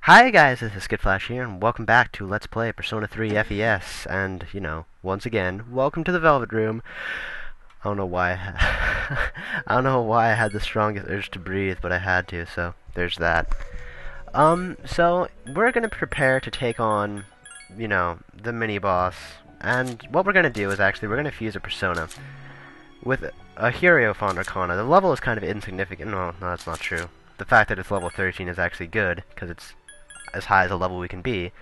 Hi guys, this is skittflash here, and welcome back to Let's Play Persona 3 FES, and, once again, welcome to the Velvet Room. I don't know why I don't know why I had the strongest urge to breathe, but I had to, so there's that. So, we're gonna prepare to take on, the mini-boss, and what we're gonna do is we're gonna fuse a Persona with a Hierophant Arcana. The level is kind of insignificant. No, that's not true. The fact that it's level 13 is actually good, because it's as high as a level we can be.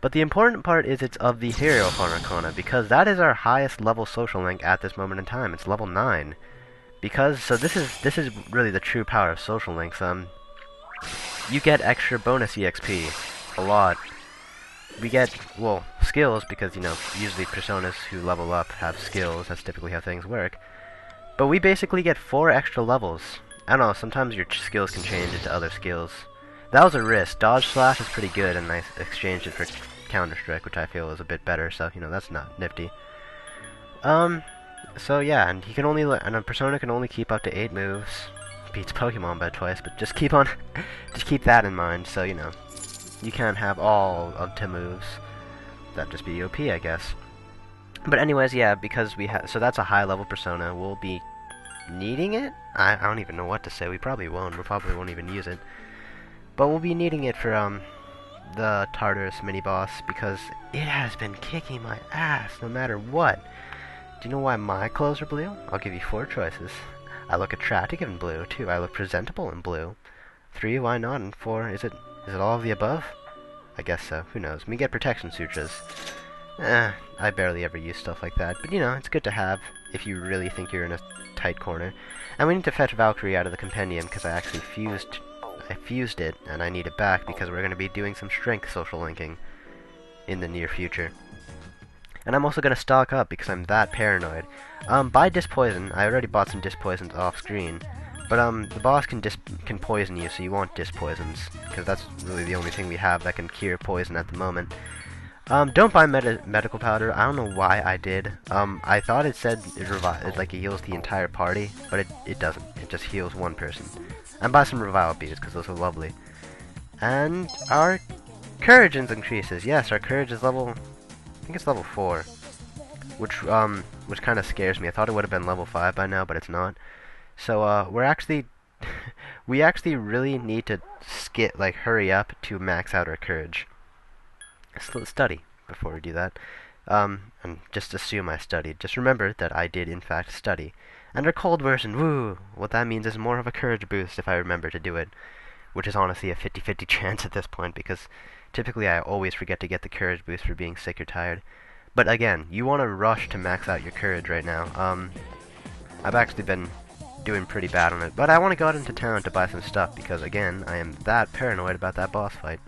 But the important part is it's of the Hierophant Arcana, because that is our highest level social link at this moment in time. It's level 9. So this is really the true power of social links. You get extra bonus EXP. A lot. We get, well, skills, because, usually personas who level up have skills. That's typically how things work. But we basically get 4 extra levels. I don't know, sometimes your skills can change into other skills. That was a risk. Dodge Slash is pretty good, and I exchanged it for Counter Strike, which I feel is a bit better, so, that's not nifty. So yeah, and a Persona can only keep up to 8 moves. Beats Pokemon by twice, but just keep that in mind, so, you can't have all of 10 moves. That'd just be OP, I guess. But anyways, yeah, because so that's a high-level Persona. We'll be needing it? I don't even know what to say. We probably won't. We probably won't even use it. But we'll be needing it for, the Tartarus mini-boss, because it has been kicking my ass no matter what. Do you know why my clothes are blue? I'll give you 4 choices. I look attractive in blue. 2, I look presentable in blue. 3, why not? And 4, is it all of the above? I guess so. Who knows? We get protection sutras. I barely ever use stuff like that. But, it's good to have if you really think you're in a tight corner. And we need to fetch Valkyrie out of the compendium, because I actually fused it, and I need it back because we're going to be doing some strength social linking in the near future. And I'm also going to stock up because I'm that paranoid. Buy Dispoison. I already bought some Dispoisons off screen. But the boss can poison you, so you want Dispoisons, because that's really the only thing we have that can cure poison at the moment. Don't buy medical powder. I don't know why I did. I thought it said it heals the entire party, but it doesn't. It just heals one person. And buy some revival beads, because those are lovely. And our courage increases. Yes, our courage is I think it's level 4. Which kind of scares me. I thought it would have been level 5 by now, but it's not. So, we actually really need to hurry up to max out our courage. Study before we do that. And just assume I studied. Just remember that I did in fact study. And our cold version, woo! What that means is more of a courage boost if I remember to do it. Which is honestly a 50-50 chance at this point, because typically I always forget to get the courage boost for being sick or tired. But again, you want to rush to max out your courage right now. I've actually been doing pretty bad on it, but I want to go out into town to buy some stuff, because again, I am that paranoid about that boss fight.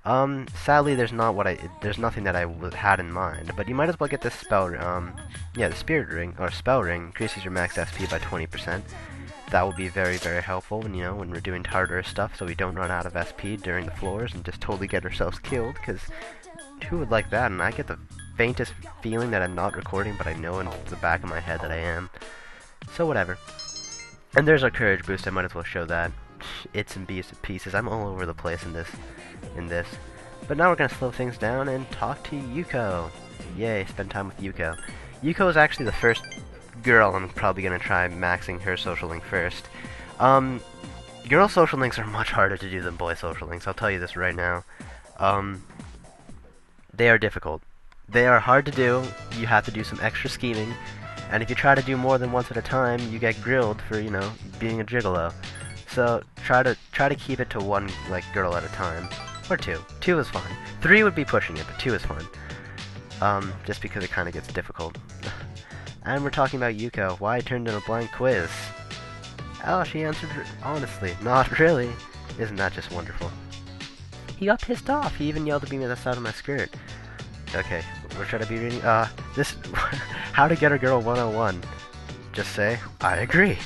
Sadly, there's nothing that I had in mind, but you might as well get this the Spirit Ring, or Spell Ring, increases your max SP by 20%. That will be very, very helpful when, when we're doing Tartarus stuff, so we don't run out of SP during the floors and just totally get ourselves killed, because who would like that? And I get the faintest feeling that I'm not recording, but I know in the back of my head that I am. So whatever. And there's our courage boost, I might as well show that. It's in pieces. I'm all over the place in this. But now we're gonna slow things down and talk to Yuko. Yay, spend time with Yuko. Yuko is actually the first girl I'm probably gonna try maxing her social link first. Girl social links are much harder to do than boy social links, I'll tell you this right now. They are difficult. They are hard to do, you have to do some extra scheming, and if you try to do more than once at a time, you get grilled for, being a gigolo. So try to keep it to one girl at a time, or 2. 2 is fine. 3 would be pushing it, but 2 is fine. Just because it kind of gets difficult. And we're talking about Yuko. Why I turned in a blank quiz? Oh, she answered honestly. Not really. Isn't that just wonderful? He got pissed off. He even yelled at me with the side of my skirt. Okay, we're trying to be reading. This How to Get a Girl 101. Just say I agree.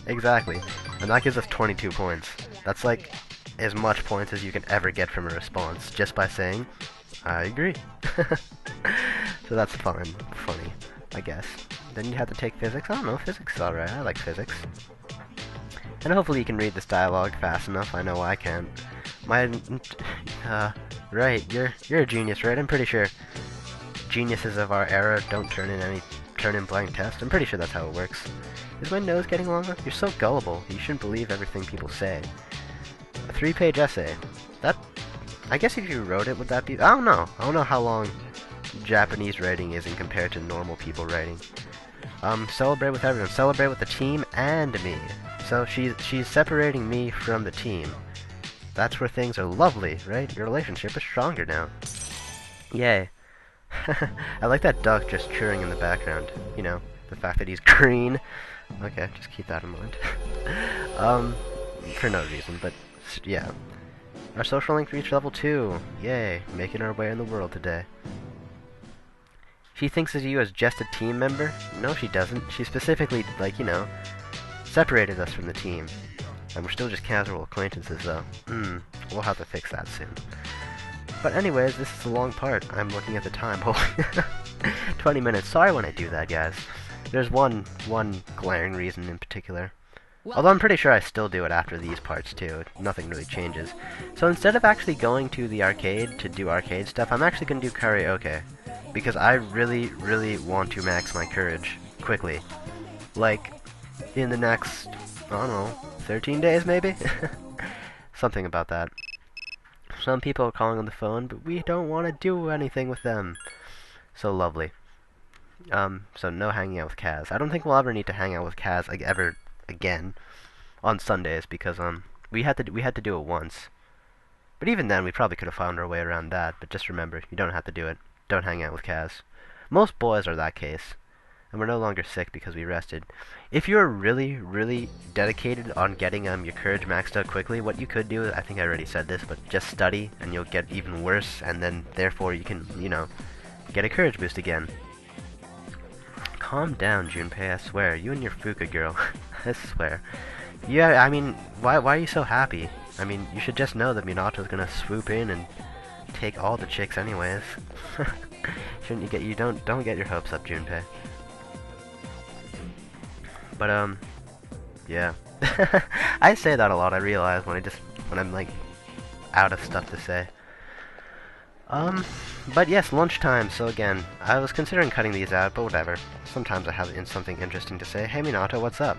Exactly. And that gives us 22 points. That's as much points as you can ever get from a response, just by saying, I agree. So that's funny, I guess. Then you have to take physics. I don't know, physics is alright, I like physics. And hopefully you can read this dialogue fast enough, I know I can. My, right, you're a genius, right? I'm pretty sure geniuses of our era don't turn in blank tests. I'm pretty sure that's how it works. Is my nose getting longer? You're so gullible. You shouldn't believe everything people say. A 3-page essay. That, I guess if you wrote it, would that be? I don't know. I don't know how long Japanese writing is in compared to normal people writing. Celebrate with everyone. Celebrate with the team and me. So she's separating me from the team. That's where things are lovely, right? Your relationship is stronger now. Yay. I like that duck just chirring in the background. You know, the fact that he's green. Okay, just keep that in mind. For no reason, but yeah. Our social link reached level 2. Yay, making our way in the world today. She thinks of you as just a team member? No, she doesn't. She specifically, like, you know, separated us from the team. And we're still just casual acquaintances, though. We'll have to fix that soon. But anyways, this is a long part. I'm looking at the time. 20 minutes. Sorry when I do that, guys. There's one glaring reason in particular. Although I'm pretty sure I still do it after these parts, too. Nothing really changes. So instead of actually going to the arcade to do arcade stuff, I'm actually going to do karaoke. Because I really, really want to max my courage quickly. Like, in the next, I don't know, 13 days maybe? Something about that. Some people are calling on the phone, but we don't want to do anything with them. So lovely. So no hanging out with Kaz. I don't think we'll ever need to hang out with Kaz like ever again on Sundays because we had to do it once. But even then, we probably could have found our way around that. But just remember, you don't have to do it. Don't hang out with Kaz. Most boys are that case. And we're no longer sick because we rested. If you're really, really dedicated on getting your courage maxed out quickly, what you could do, I think I already said this, but just study and you'll get even worse, and then therefore you can, you know, get a courage boost again. Calm down, Junpei, I swear. You and your Fuka girl. I swear. Yeah, I mean, why are you so happy? I mean, you should just know that Minato's gonna swoop in and take all the chicks anyways. Shouldn't you don't get your hopes up, Junpei. But yeah. I say that a lot, I realize, when I'm like out of stuff to say. But yes, lunchtime, so again, I was considering cutting these out, but whatever. Sometimes I have something interesting to say. Hey Minato, what's up?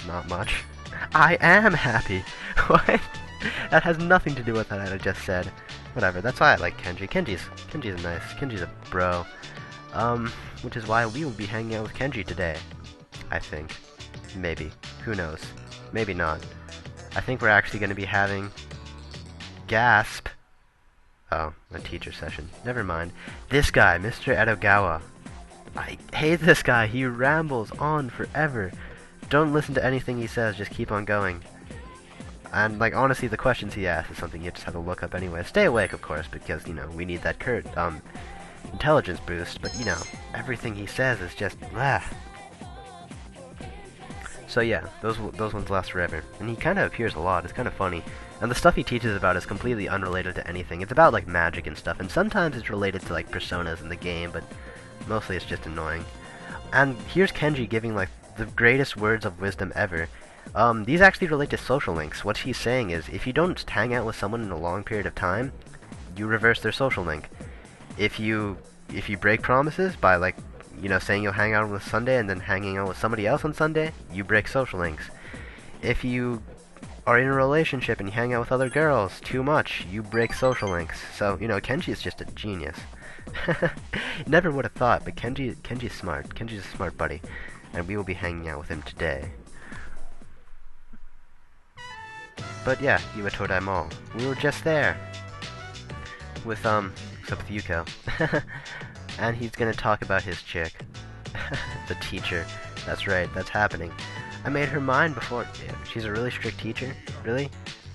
Not much. I am happy! What? That has nothing to do with what I just said. Whatever, that's why I like Kenji. Kenji's nice. Kenji's a bro. Which is why we will be hanging out with Kenji today. I think. Maybe. Who knows? Maybe not. I think we're actually going to be having... Gasp! Oh, a teacher session. Never mind. This guy, Mr. Edogawa. I hate this guy. He rambles on forever. Don't listen to anything he says. Just keep on going. And, like, honestly, the questions he asks is something you just have to look up anyway. Stay awake, of course, because, you know, we need that intelligence boost. But, you know, everything he says is just... blah. So yeah, those ones last forever. And he kind of appears a lot. It's kind of funny. And the stuff he teaches about is completely unrelated to anything. It's about, like, magic and stuff. And sometimes it's related to, like, personas in the game, but mostly it's just annoying. And here's Kenji giving, like, the greatest words of wisdom ever. These actually relate to social links. What he's saying is, if you don't hang out with someone in a long period of time, you reverse their social link. If you break promises by, like, you know, saying you'll hang out on Sunday and then hanging out with somebody else on Sunday, you break social links. If you are in a relationship and you hang out with other girls too much, you break social links. So, you know, Kenji is just a genius. Never would have thought, but Kenji's smart. Kenji's a smart buddy. And we will be hanging out with him today. But yeah, Iwatodai Mall. We were just there. With, except with Yuko. And he's gonna talk about his chick. The teacher. That's right, that's happening. I made her mine before. Yeah, she's a really strict teacher? Really?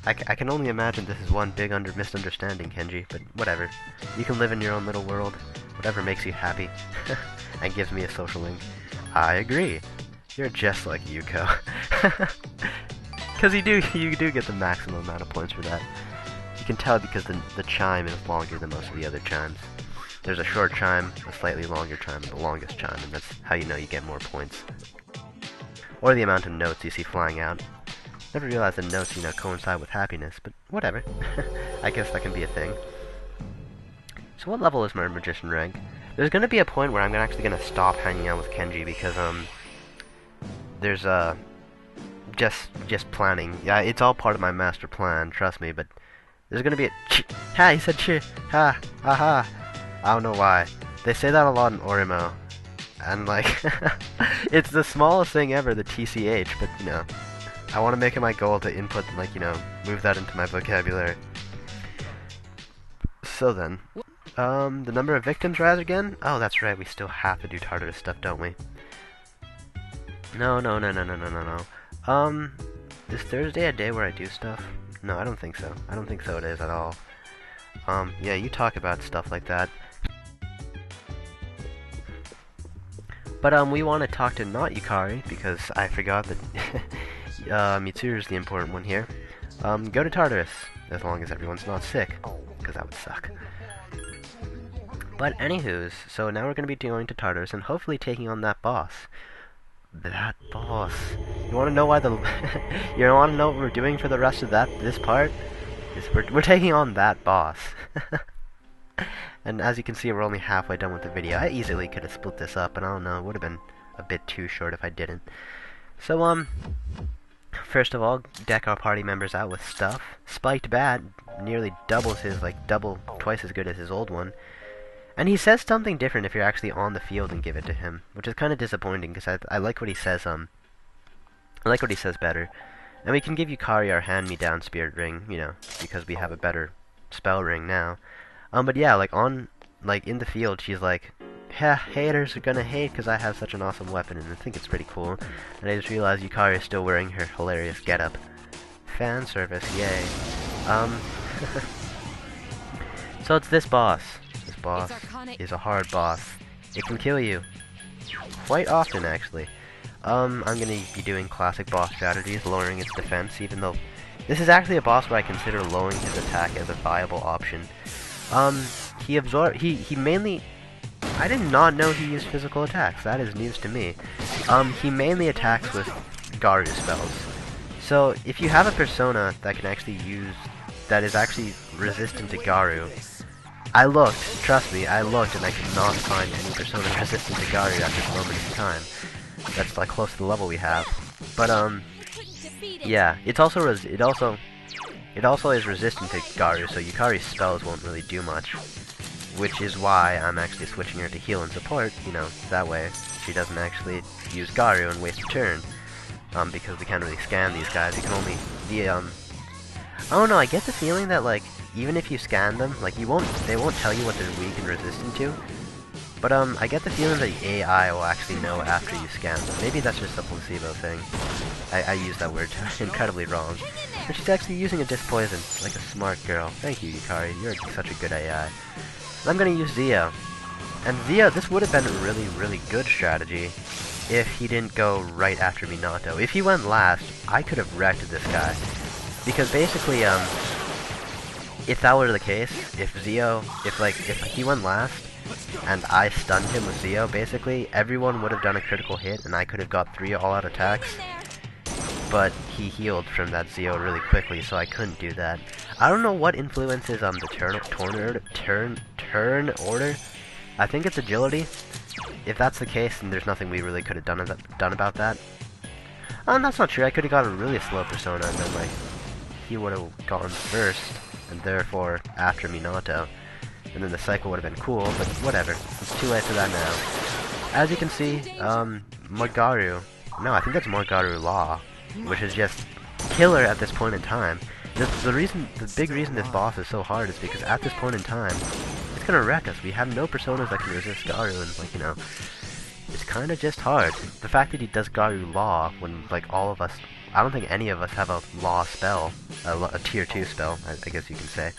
I can only imagine this is one big misunderstanding, Kenji, but whatever. You can live in your own little world. Whatever makes you happy. And gives me a social link. I agree. You're just like Yuko. Because you do get the maximum amount of points for that. You can tell because the chime is longer than most of the other chimes. There's a short chime, a slightly longer chime, and the longest chime, and that's how you know you get more points. Or the amount of notes you see flying out. Never realized that notes, you know, coincide with happiness, but whatever. I guess that can be a thing. So what level is my magician rank? There's gonna be a point where I'm actually gonna stop hanging out with Kenji because there's just planning. Yeah, it's all part of my master plan, trust me, but there's gonna be a ha, he said chi, ha, ha. I don't know why. They say that a lot in Orimo. And like it's the smallest thing ever, the TCH, but you know, I wanna make it my goal to input, like, you know, move that into my vocabulary. So then, the number of victims rise again? Oh, that's right, we still have to do Tartarus stuff, don't we? No. Is Thursday a day where I do stuff? No, I don't think so. I don't think so it is at all. Yeah, you talk about stuff like that. But, we want to talk to not Yukari, because I forgot that Mitsuru's the important one here. Go to Tartarus, as long as everyone's not sick, because that would suck. But anywho's, so now we're going to be going to Tartarus and hopefully taking on that boss. That boss. You want to know why the... you want to know what we're doing for the rest of this part? We're taking on that boss. And as you can see, we're only halfway done with the video. I easily could have split this up, and I don't know, it would have been a bit too short if I didn't. So, first of all, deck our party members out with stuff. Spiked Bat nearly doubles his, like, twice as good as his old one. And he says something different if you're actually on the field and give it to him, which is kind of disappointing, because I like what he says, I like what he says better. And we can give Yukari our hand-me-down Spirit Ring, you know, because we have a better spell ring now. But yeah, like, in the field, she's like, yeah, haters are gonna hate because I have such an awesome weapon, and I think it's pretty cool. And I just realized Yukari is still wearing her hilarious getup. Fan service, yay. So it's this boss. This boss is a hard boss. It can kill you. Quite often, actually. I'm gonna be doing classic boss strategies, lowering its defense, even though this is actually a boss where I consider lowering his attack as a viable option. He mainly... I did not know he used physical attacks. That is news to me. He mainly attacks with Garu spells. So, if you have a persona that can actually use... that is actually resistant to Garu... I looked, trust me, I looked and I could not find any persona resistant to Garu at this moment in time. That's like close to the level we have. But, yeah, it also is resistant to Garu, so Yukari's spells won't really do much. Which is why I'm actually switching her to heal and support, you know, that way she doesn't actually use Garu and waste a turn. Because we can't really scan these guys, you can only... I don't know, I get the feeling that, like, even if you scan them, like, they won't tell you what they're weak and resistant to. But, I get the feeling that the AI will actually know after you scan them. Maybe that's just a placebo thing. I use that word incredibly wrong. But she's actually using a disc poison, like a smart girl. Thank you, Yukari. You're such a good AI. And I'm gonna use Zio. And Zio, this would have been a really, really good strategy if he didn't go right after Minato. If he went last, I could have wrecked this guy. Because basically, if that were the case, if he went last, and I stunned him with Zio, basically, everyone would have done a critical hit, and I could have got 3 all-out attacks. But he healed from that Zio really quickly, so I couldn't do that. I don't know what influences the turn order. I think it's agility. If that's the case, then there's nothing we really could have done about that. That's not true. I could have got a really slow persona, and then like he would have gone first, and therefore after Minato, and then the cycle would have been cool. But whatever. It's too late for that now. As you can see, Morgaru. No, I think that's Morgaru Law, which is just killer at this point in time. The big reason this boss is so hard is because at this point in time, it's gonna wreck us. We have no personas that can resist Garu, and like, you know, it's kind of just hard. The fact that he does Garu Law when like all of us, I don't think any of us have a Law spell, a tier 2 spell, I guess you can say.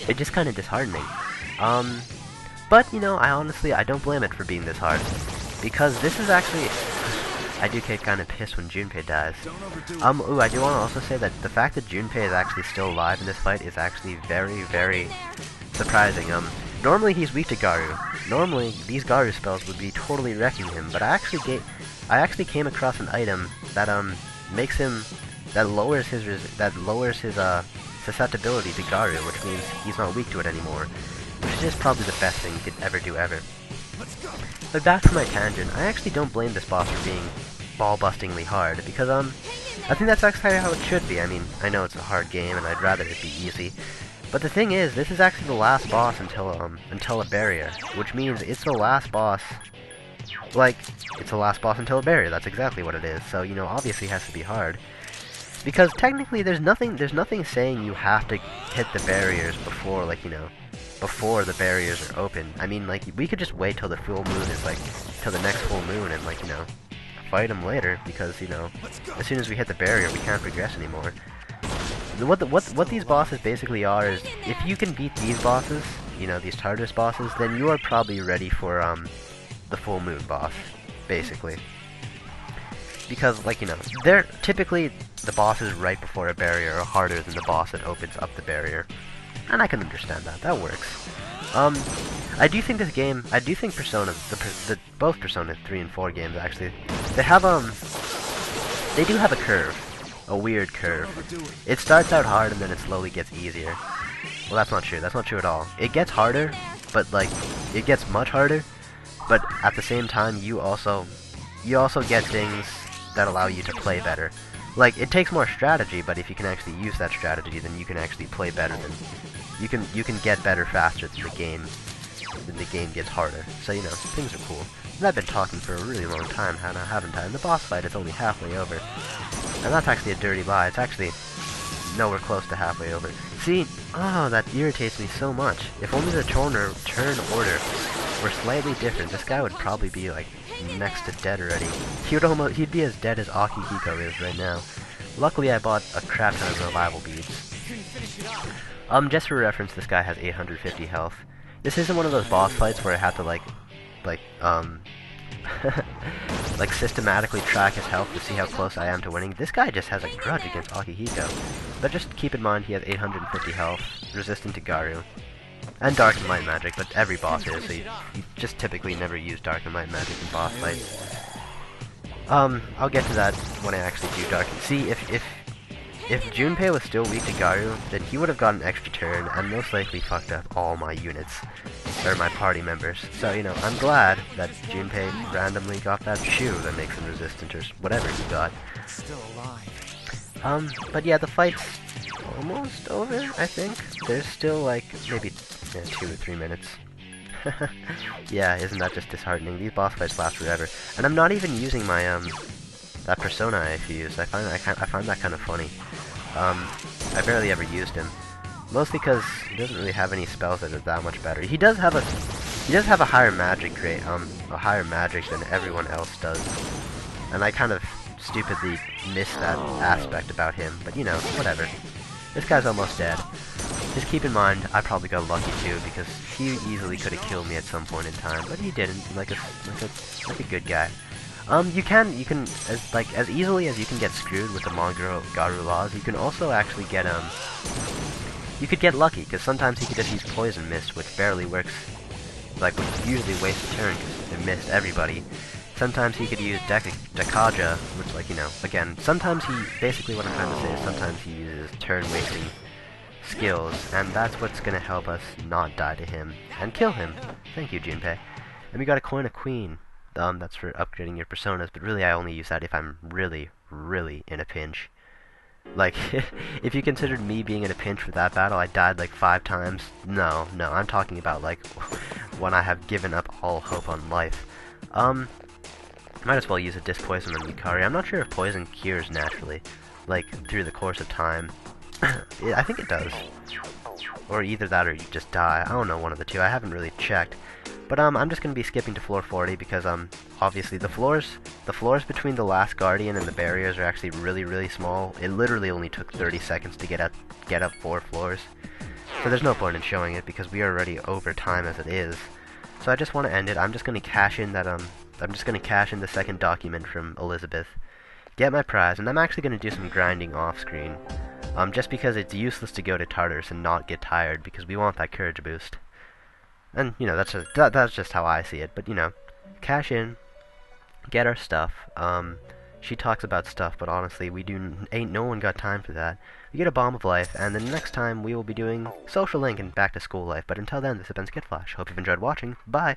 It's just kind of disheartening. But you know, I don't blame it for being this hard, because this is actually. I do get kind of pissed when Junpei dies. Ooh, I do want to also say that the fact that Junpei is actually still alive in this fight is actually very, very surprising. Normally he's weak to Garu. Normally these Garu spells would be totally wrecking him, but I actually came across an item that makes him, that lowers his susceptibility to Garu, which means he's not weak to it anymore, which is just probably the best thing you could ever do ever. But back to my tangent, I actually don't blame this boss for being ball-bustingly hard, because I think that's actually how it should be. I mean, I know it's a hard game and I'd rather it be easy, but the thing is, this is actually the last boss until a barrier, which means it's the last boss. Like, it's the last boss until a barrier. That's exactly what it is. So, you know, obviously it has to be hard. Because technically there's nothing saying you have to hit the barriers before, like, you know, before the barriers are open. I mean, like, we could just wait till the full moon is, like, till the next full moon and, like, you know, fight them later, because, you know, as soon as we hit the barrier, we can't progress anymore. What these bosses basically are is, if you can beat these bosses, you know, these Tartarus bosses, then you are probably ready for, the full moon boss, basically. Because, like, you know, they're typically, the bosses right before a barrier are harder than the boss that opens up the barrier. And I can understand that. That works. I do think this game, I do think Persona, both Persona 3 and 4 games, actually, they have, they do have a curve. A weird curve. It starts out hard and then it slowly gets easier. Well, that's not true. That's not true at all. It gets harder, but, like, it gets much harder, but at the same time, you also get things that allow you to play better. Like, it takes more strategy, but if you can actually use that strategy, then you can actually play better than... You can get better faster than the game gets harder. So, you know, things are cool. And I've been talking for a really long time, haven't I? And the boss fight is only halfway over. And that's actually a dirty lie. It's actually nowhere close to halfway over. See, oh, that irritates me so much. If only the turn order were slightly different, this guy would probably be, like, next to dead already. He'd be as dead as Akihiko is right now. Luckily, I bought a crap ton of revival beads. Just for reference, this guy has 850 health. This isn't one of those boss fights where I have to, like, like, systematically track his health to see how close I am to winning. This guy just has a grudge against Akihiko. But just keep in mind, he has 850 health, resistant to Garu. And Dark and Light Magic, but every boss is, so you just typically never use Dark and Light Magic in boss fights. I'll get to that when I actually do Dark. See, if Junpei was still weak to Garu, then he would have got an extra turn, and most likely fucked up all my units, or my party members. So, you know, I'm glad that Junpei randomly got that shoe that makes him resistant, or whatever he got. Still alive. But yeah, the fight's almost over, I think. There's still, like, maybe 2 or 3 minutes. Yeah, isn't that just disheartening? These boss fights last forever. And I'm not even using my, that Persona I fused. I find that kind of funny. I barely ever used him. Mostly because he doesn't really have any spells that are that much better. He does have a higher magic rate, a higher magic than everyone else does. And I kind of stupidly missed that aspect about him, but you know, whatever. This guy's almost dead. Just keep in mind, I probably got lucky too, because he easily could have killed me at some point in time, but he didn't, like a good guy. You can, as easily as you can get screwed with the Garu laws, you can also actually get, you could get lucky, because sometimes he could just use Poison Mist, which barely works, like, would usually waste a turn, because it missed everybody. Sometimes he could use Dekaja, which, like, you know, again, sometimes basically what I'm trying to say is sometimes he uses turn-wasting skills, and that's what's gonna help us not die to him, and kill him. Thank you, Junpei. And we got a coin of Queen. That's for upgrading your personas, but really I only use that if I'm really, really in a pinch. Like, if you considered me being in a pinch for that battle, I died like 5 times. No, I'm talking about, like, when I have given up all hope on life. Might as well use a Disc Poison on Yukari. I'm not sure if poison cures naturally, like, through the course of time. I think it does. Or either that or you just die. I don't know, one of the two. I haven't really checked. But I'm just gonna be skipping to floor 40 because obviously the floors between the last Guardian and the barriers are actually really, really small. It literally only took 30 seconds to get up 4 floors. So there's no point in showing it because we are already over time as it is. So I just want to end it. I'm just gonna cash in that I'm just gonna cash in the second document from Elizabeth, get my prize, and I'm actually gonna do some grinding off screen. Just because it's useless to go to Tartarus and not get tired because we want that courage boost. And, you know, that's just how I see it. But, you know, cash in, get our stuff, She talks about stuff, but honestly, ain't no one got time for that. We get a bomb of life, and then next time we will be doing social link and back to school life. But until then, this has been Skitflash. Hope you've enjoyed watching. Bye!